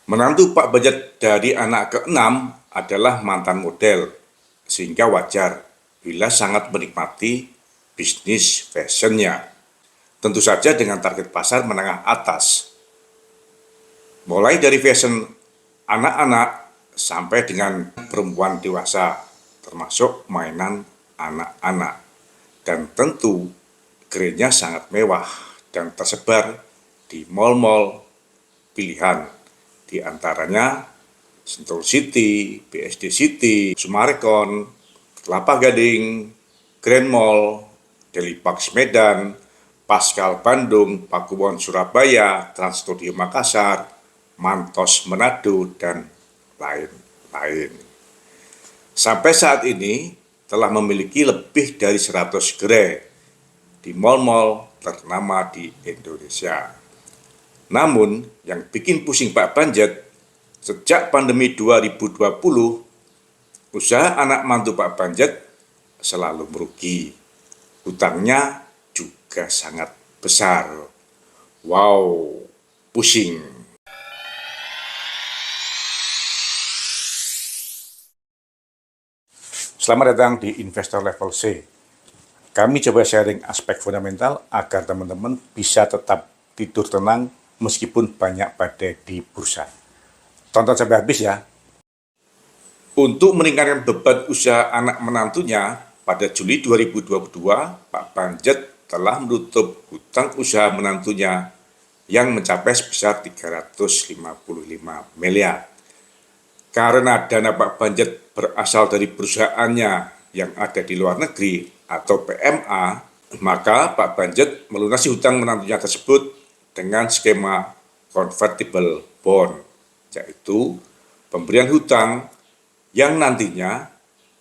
Menantu Pak Banjet dari anak keenam adalah mantan model, sehingga wajar bila sangat menikmati bisnis fashionnya. Tentu saja dengan target pasar menengah atas, mulai dari fashion anak-anak sampai dengan perempuan dewasa, termasuk mainan anak-anak. Dan tentu gerai-nya sangat mewah dan tersebar di mal-mal pilihan, di antaranya Sentul City, BSD City, Summarecon, Kelapa Gading, Grand Mall, Delipax Medan, Pascal Bandung, Pakuwon Surabaya, Trans Studio Makassar, Mantos Manado, dan lain-lain. Sampai saat ini telah memiliki lebih dari 100 gerai di mal-mal ternama di Indonesia. Namun, yang bikin pusing Pak Banjet, sejak pandemi 2020, usaha anak mantu Pak Banjet selalu merugi. Hutangnya juga sangat besar. Wow, pusing. Selamat datang di Investor Level C. Kami coba sharing aspek fundamental agar teman-teman bisa tetap tidur tenang meskipun banyak badai di bursa. Tonton sampai habis ya. Untuk meningkatkan beban usaha anak menantunya, pada Juli 2022, Pak Banjet telah menutup hutang usaha menantunya yang mencapai sebesar 355 miliar. Karena dana Pak Banjet berasal dari perusahaannya yang ada di luar negeri atau PMA, maka Pak Banjet melunasi hutang menantunya tersebut dengan skema convertible bond, yaitu pemberian hutang yang nantinya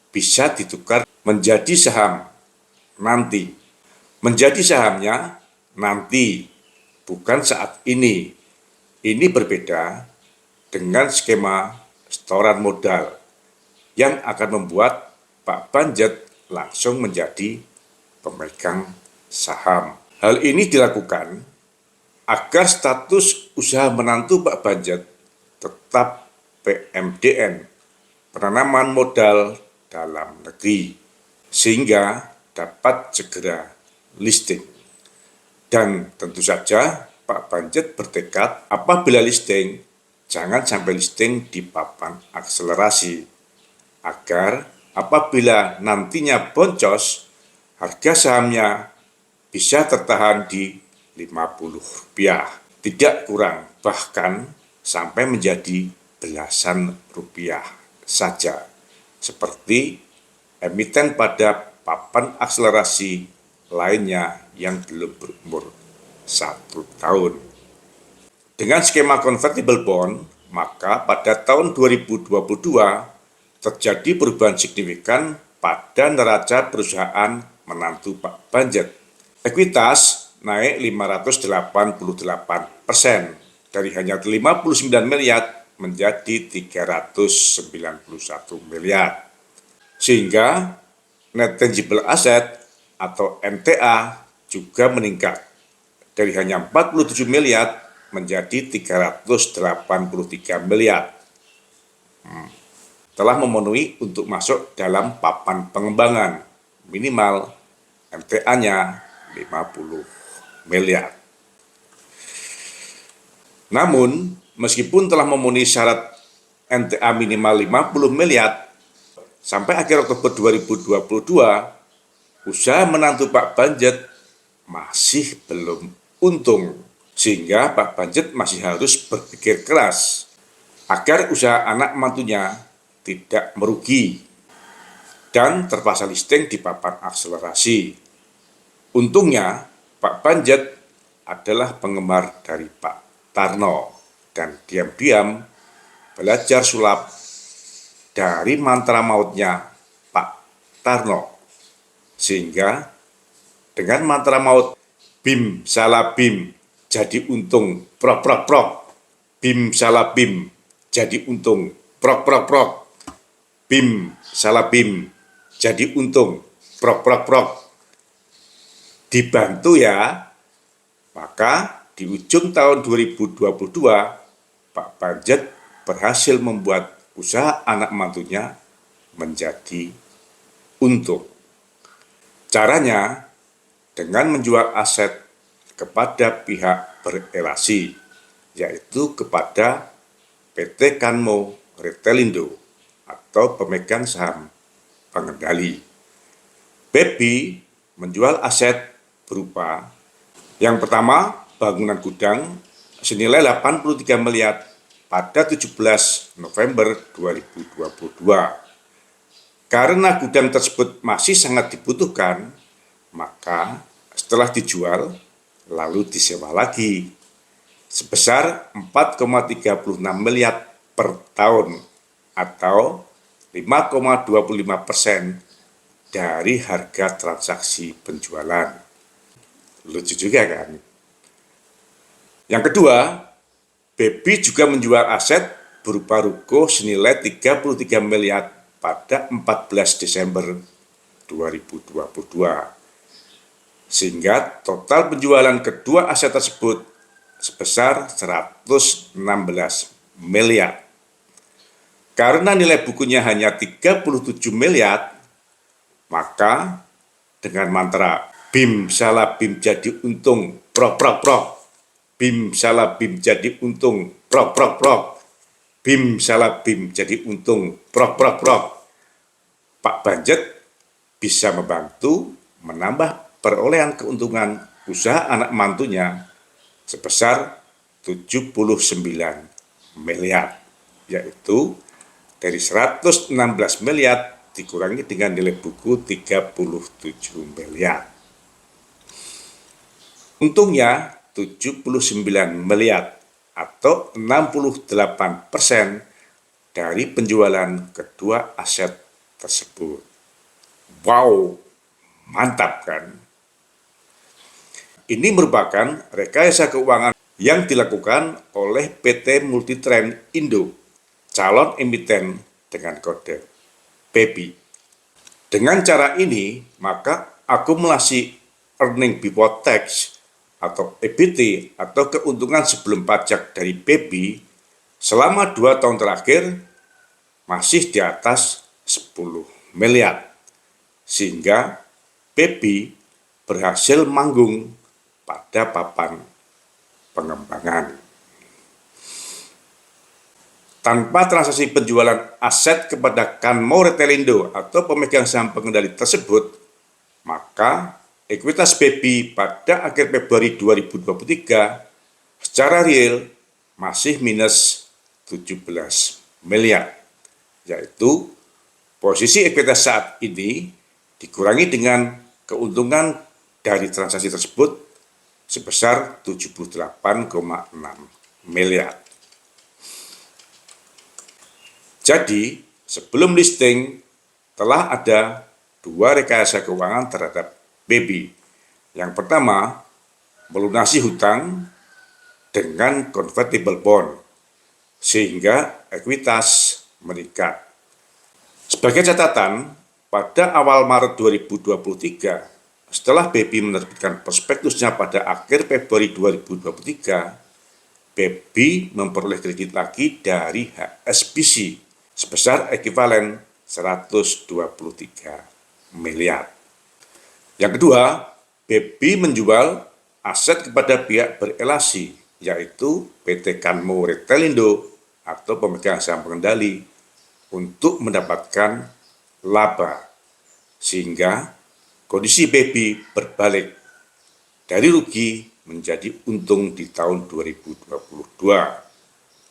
bisa ditukar menjadi saham nanti. Menjadi sahamnya nanti, bukan saat ini. Ini berbeda dengan skema setoran modal yang akan membuat Pak Banjet langsung menjadi pemegang saham. Hal ini dilakukan agar status usaha menantu Pak Banjet tetap PMDN, penanaman modal dalam negeri, sehingga dapat segera listing. Dan tentu saja Pak Banjet bertekad apabila listing, jangan sampai listing di papan akselerasi, agar apabila nantinya boncos, harga sahamnya bisa tertahan di Rp50, tidak kurang, bahkan sampai menjadi belasan rupiah saja, seperti emiten pada papan akselerasi lainnya yang belum berumur 1 tahun. Dengan skema convertible bond, maka pada tahun 2022 terjadi perubahan signifikan pada neraca perusahaan menantu Pak Banjet. Ekuitas naik 588% dari hanya 59 miliar menjadi 391 miliar. Sehingga net tangible asset atau NTA juga meningkat dari hanya 47 miliar menjadi 383 miliar. Telah memenuhi untuk masuk dalam papan pengembangan, minimal NTA-nya 50 miliar. Namun, meskipun telah memenuhi syarat NTA minimal 50 miliar, sampai akhir Oktober 2022, usaha menantu Pak Banjet masih belum untung, sehingga Pak Banjet masih harus berpikir keras agar usaha anak mantunya tidak merugi dan terpaksa listing di papan akselerasi. Untungnya, Pak Banjet adalah penggemar dari Pak Tarno dan diam-diam belajar sulap dari mantra mautnya Pak Tarno, sehingga dengan mantra maut bim salah bim jadi untung prok prok prok, bim salah bim jadi untung prok prok prok, bim salah bim jadi untung prok prok prok. Dibantu ya, maka di ujung tahun 2022 Pak Banjet berhasil membuat usaha anak mantunya menjadi untung. Caranya dengan menjual aset kepada pihak berelasi, yaitu kepada PT Kanmo Retelindo atau pemegang saham pengendali. Pepi menjual aset berupa yang pertama, bangunan gudang senilai 83 miliar pada 17 November 2022. Karena gudang tersebut masih sangat dibutuhkan, maka setelah dijual, lalu disewa lagi sebesar 4,36 miliar per tahun atau 5,25% dari harga transaksi penjualan. Lucu juga kan? Yang kedua, Pepi juga menjual aset berupa ruko senilai 33 miliar pada 14 Desember 2022. Sehingga total penjualan kedua aset tersebut sebesar 116 miliar. Karena nilai bukunya hanya 37 miliar, maka dengan mantra BIM salah BIM jadi untung, prok prok prok. BIM salah BIM jadi untung, prok prok prok. BIM salah BIM jadi untung, prok prok prok. Pak Banjet bisa membantu menambah perolehan keuntungan usaha anak mantunya sebesar 79 miliar, yaitu dari 116 miliar dikurangi dengan nilai buku 37 miliar. Untungnya 79 miliar atau 68% dari penjualan kedua aset tersebut. Wow, mantap kan? Ini merupakan rekayasa keuangan yang dilakukan oleh PT Multitrend Indo, calon emiten dengan kode PEPI. Dengan cara ini, maka akumulasi earning before tax atau EBT atau keuntungan sebelum pajak dari PEPI selama 2 tahun terakhir masih di atas 10 miliar. Sehingga PEPI berhasil manggung pada papan pengembangan. Tanpa transaksi penjualan aset kepada Kanmo Retelindo atau pemegang saham pengendali tersebut, maka ekuitas PEPI pada akhir Februari 2023 secara real masih minus 17 miliar, yaitu posisi ekuitas saat ini dikurangi dengan keuntungan dari transaksi tersebut sebesar 78,6 miliar. Jadi, sebelum listing telah ada 2 rekayasa keuangan terhadap PEPI. Yang pertama, melunasi hutang dengan convertible bond, sehingga ekuitas meningkat. Sebagai catatan, pada awal Maret 2023, setelah PEPI menerbitkan prospektusnya pada akhir Februari 2023, PEPI memperoleh kredit lagi dari HSBC sebesar ekuivalen 123 miliar. Yang kedua, PEPI menjual aset kepada pihak berelasi, yaitu PT Kanmo Retelindo atau pemegang saham pengendali untuk mendapatkan laba, sehingga kondisi PEPI berbalik dari rugi menjadi untung di tahun 2022.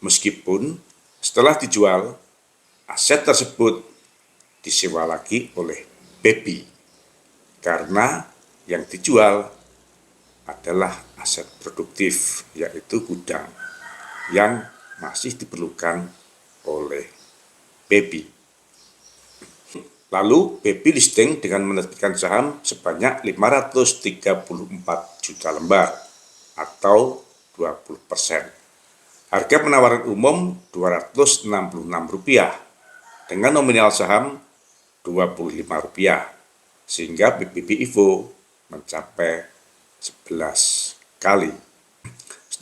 Meskipun setelah dijual, aset tersebut disewa lagi oleh PEPI karena yang dijual adalah aset produktif, yaitu gudang yang masih diperlukan oleh PEPI. Lalu PEPI listing dengan menerbitkan saham sebanyak 534 juta lembar atau 20%. Harga penawaran umum Rp266 dengan nominal saham Rp25, sehingga PEPI Evo mencapai 11 kali.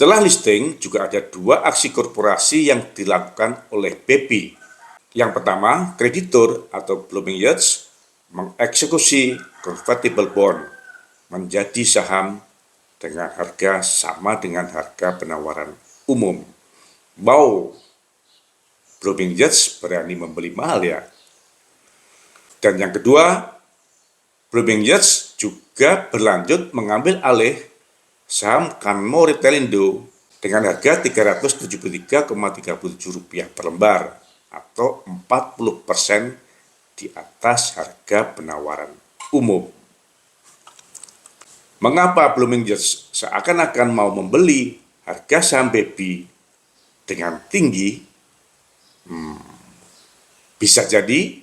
Setelah listing, juga ada 2 aksi korporasi yang dilakukan oleh BEPI. Yang pertama, kreditur atau Blooming Yachts mengeksekusi convertible bond menjadi saham dengan harga sama dengan harga penawaran umum. Wow, Blooming Yachts berani membeli mahal ya. Dan yang kedua, Blooming Yachts juga berlanjut mengambil alih saham Kanmo Retailindo dengan harga Rp373,37 per lembar atau 40% di atas harga penawaran umum. Mengapa Blooming Yachts seakan-akan mau membeli harga saham BEPI dengan tinggi? Bisa jadi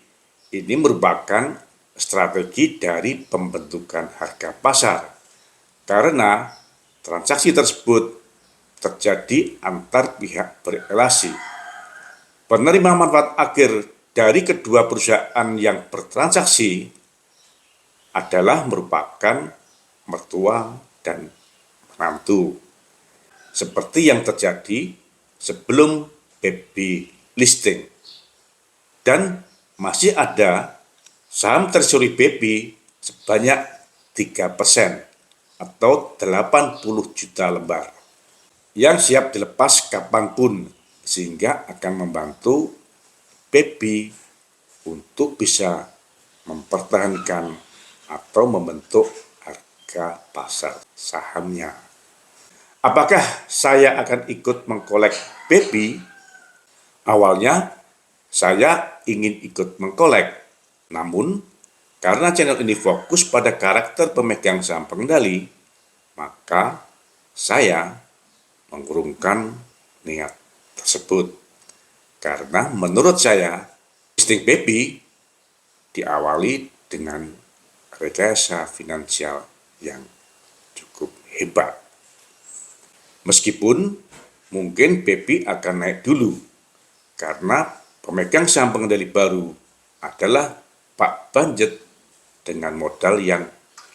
ini merupakan strategi dari pembentukan harga pasar karena transaksi tersebut terjadi antar pihak berelasi. Penerima manfaat akhir dari kedua perusahaan yang bertransaksi adalah merupakan mertua dan menantu, seperti yang terjadi sebelum BEPI listing. Dan masih ada saham treasury BEPI sebanyak 3% atau 80 juta lembar yang siap dilepas kapanpun, sehingga akan membantu BEPI untuk bisa mempertahankan atau membentuk harga pasar sahamnya. Apakah saya akan ikut mengkolek BEPI? Awalnya saya ingin ikut mengkolek, namun karena channel ini fokus pada karakter pemegang saham pengendali, maka saya mengurungkan niat tersebut. Karena menurut saya, listing BEPI diawali dengan rekayasa finansial yang cukup hebat. Meskipun mungkin BEPI akan naik dulu, karena pemegang saham pengendali baru adalah Pak Banjet dengan modal yang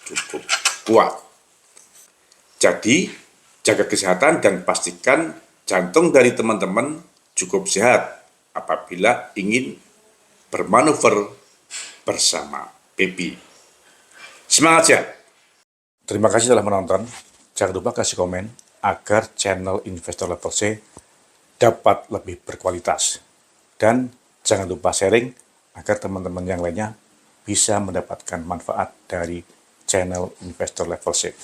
cukup kuat. Jadi, jaga kesehatan dan pastikan jantung dari teman-teman cukup sehat apabila ingin bermanuver bersama BEPI. Semangat sehat! Terima kasih telah menonton. Jangan lupa kasih komen agar channel Investor Level C dapat lebih berkualitas. Dan jangan lupa sharing agar teman-teman yang lainnya bisa mendapatkan manfaat dari channel Investor Level C.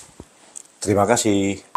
Terima kasih.